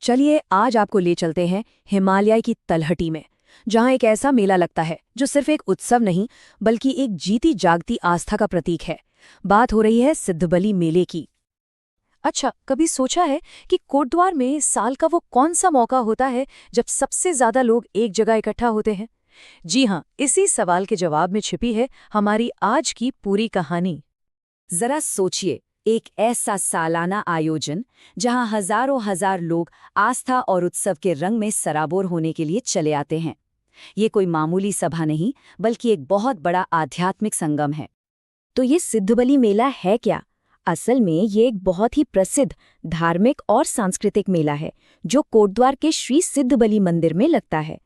चलिए आज आपको ले चलते हैं हिमालय की तलहटी में, जहां एक ऐसा मेला लगता है जो सिर्फ एक उत्सव नहीं बल्कि एक जीती जागती आस्था का प्रतीक है। बात हो रही है सिद्धबली मेले की। अच्छा, कभी सोचा है कि कोटद्वार में साल का वो कौन सा मौका होता है जब सबसे ज्यादा लोग एक जगह इकट्ठा होते हैं? जी हाँ, इसी सवाल के जवाब में छिपी है हमारी आज की पूरी कहानी। जरा सोचिए, एक ऐसा सालाना आयोजन जहां हजारों हजार लोग आस्था और उत्सव के रंग में सराबोर होने के लिए चले आते हैं। ये कोई मामूली सभा नहीं, बल्कि एक बहुत बड़ा आध्यात्मिक संगम है। तो ये सिद्धबली मेला है क्या? असल में ये एक बहुत ही प्रसिद्ध धार्मिक और सांस्कृतिक मेला है जो कोटद्वार के श्री सिद्धबली मंदिर में लगता है।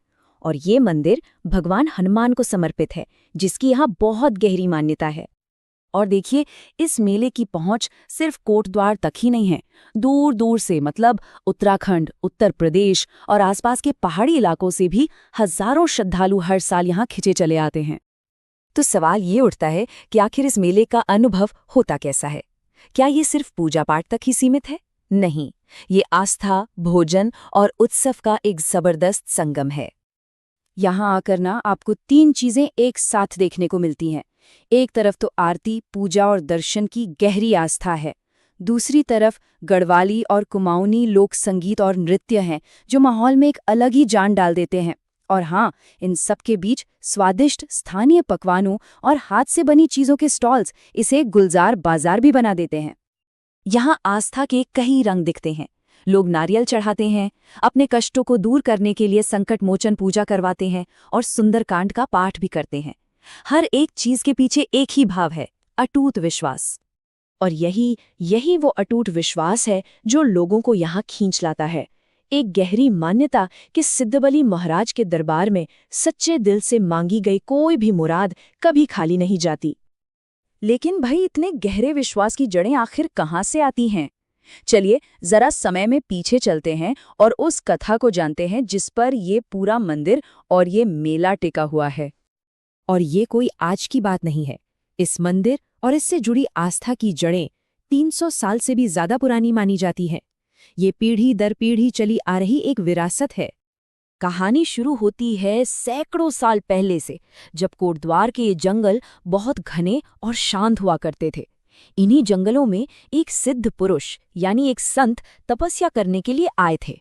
और ये मंदिर भगवान हनुमान को समर्पित है, जिसकी यहाँ बहुत गहरी मान्यता है। और देखिए, इस मेले की पहुंच सिर्फ कोटद्वार तक ही नहीं है। दूर दूर से, मतलब उत्तराखंड, उत्तर प्रदेश और आसपास के पहाड़ी इलाकों से भी हजारों श्रद्धालु हर साल यहाँ खिंचे चले आते हैं। तो सवाल ये उठता है कि आखिर इस मेले का अनुभव होता कैसा है? क्या ये सिर्फ पूजा पाठ तक ही सीमित है? नहीं, ये आस्था, भोजन और उत्सव का एक जबरदस्त संगम है। यहाँ आकर ना आपको तीन चीजें एक साथ देखने को मिलती हैं। एक तरफ तो आरती, पूजा और दर्शन की गहरी आस्था है। दूसरी तरफ गढ़वाली और कुमाऊनी लोक संगीत और नृत्य हैं जो माहौल में एक अलग ही जान डाल देते हैं। और हाँ, इन सब के बीच स्वादिष्ट स्थानीय पकवानों और हाथ से बनी चीजों के स्टॉल्स इसे गुलजार बाजार भी बना देते हैं। यहाँ आस्था के कई रंग दिखते हैं। लोग नारियल चढ़ाते हैं, अपने कष्टों को दूर करने के लिए संकट मोचन पूजा करवाते हैं और सुंदरकांड का पाठ भी करते हैं। हर एक चीज के पीछे एक ही भाव है, अटूट विश्वास। और यही वो अटूट विश्वास है जो लोगों को यहाँ खींच लाता है। एक गहरी मान्यता कि सिद्धबली महाराज के दरबार में सच्चे दिल से मांगी गई कोई भी मुराद कभी खाली नहीं जाती। लेकिन भाई, इतने गहरे विश्वास की जड़ें आखिर कहाँ से आती हैं? चलिए जरा समय में पीछे चलते हैं और उस कथा को जानते हैं जिस पर ये पूरा मंदिर और ये मेला टिका हुआ है। और ये कोई आज की बात नहीं है। इस मंदिर और इससे जुड़ी आस्था की जड़ें 300 साल से भी ज्यादा पुरानी मानी जाती है। ये पीढ़ी दर पीढ़ी चली आ रही एक विरासत है। कहानी शुरू होती है सैकड़ों साल पहले से, जब कोटद्वार के ये जंगल बहुत घने और शांत हुआ करते थे। इन्हीं जंगलों में एक सिद्ध पुरुष यानी एक संत तपस्या करने के लिए आए थे।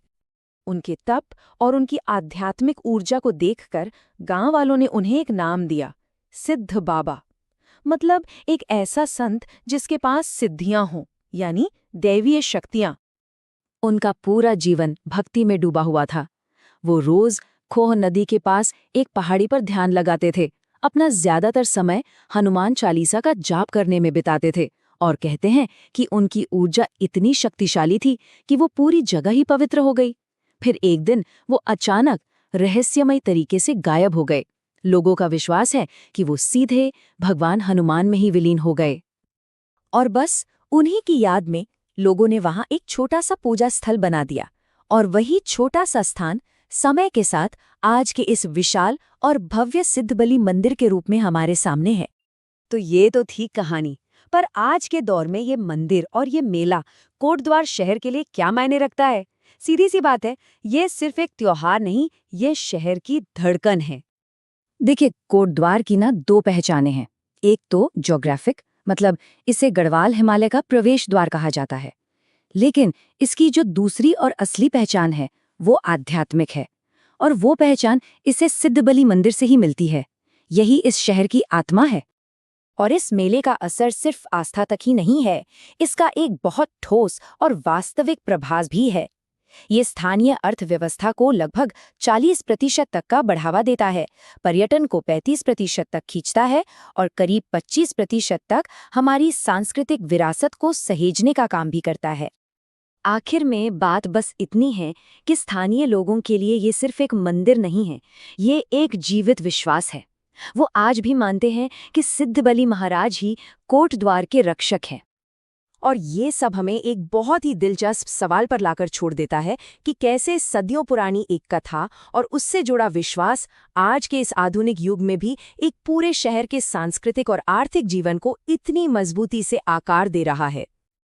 उनके तप और उनकी आध्यात्मिक ऊर्जा को देखकर गांव वालों ने उन्हें एक नाम दिया, सिद्ध बाबा। मतलब एक ऐसा संत जिसके पास सिद्धियां हों, यानी दैवीय शक्तियां। उनका पूरा जीवन भक्ति में डूबा हुआ था। वो रोज खोह नदी के पास एक पहाड़ी पर ध्यान लगाते थे। अपना ज्यादातर समय हनुमान चालीसा का जाप करने में बिताते थे और कहते हैं कि उनकी ऊर्जा इतनी शक्तिशाली थी कि वो पूरी जगह ही पवित्र हो गई। फिर एक दिन वो अचानक रहस्यमय तरीके से गायब हो गए। लोगों का विश्वास है कि वो सीधे भगवान हनुमान में ही विलीन हो गए। और बस उन्हीं की याद में लोगों ने वहां एक छोटा सा पूजा स्थल बना दिया। और वही छोटा सा स्थान समय के साथ आज के इस विशाल और भव्य सिद्धबली मंदिर के रूप में हमारे सामने है। तो ये तो थी कहानी, पर आज के दौर में ये मंदिर और ये मेला कोटद्वार शहर के लिए क्या मायने रखता है? सीधी सी बात है, ये सिर्फ एक त्योहार नहीं, ये शहर की धड़कन है। देखिए, कोटद्वार की ना दो पहचानें हैं। एक तो ज्योग्राफिक, मतलब इसे गढ़वाल हिमालय का प्रवेश द्वार कहा जाता है। लेकिन इसकी जो दूसरी और असली पहचान है वो आध्यात्मिक है। और वो पहचान इसे सिद्धबली मंदिर से ही मिलती है। यही इस शहर की आत्मा है। और इस मेले का असर सिर्फ आस्था तक ही नहीं है, इसका एक बहुत ठोस और वास्तविक प्रभाव भी है। ये स्थानीय अर्थव्यवस्था को लगभग 40% तक का बढ़ावा देता है, पर्यटन को 35% तक खींचता है और करीब 25% तक हमारी सांस्कृतिक विरासत को सहेजने का काम भी करता है। आखिर में बात बस इतनी है कि स्थानीय लोगों के लिए ये सिर्फ एक मंदिर नहीं है, ये एक जीवित विश्वास है। वो आज भी मानते हैं कि सिद्धबली महाराज ही कोटद्वार के रक्षक हैं। और ये सब हमें एक बहुत ही दिलचस्प सवाल पर लाकर छोड़ देता है कि कैसे सदियों पुरानी एक कथा और उससे जुड़ा विश्वास आज के इस आधुनिक युग में भी एक पूरे शहर के सांस्कृतिक और आर्थिक जीवन को इतनी मजबूती से आकार दे रहा है।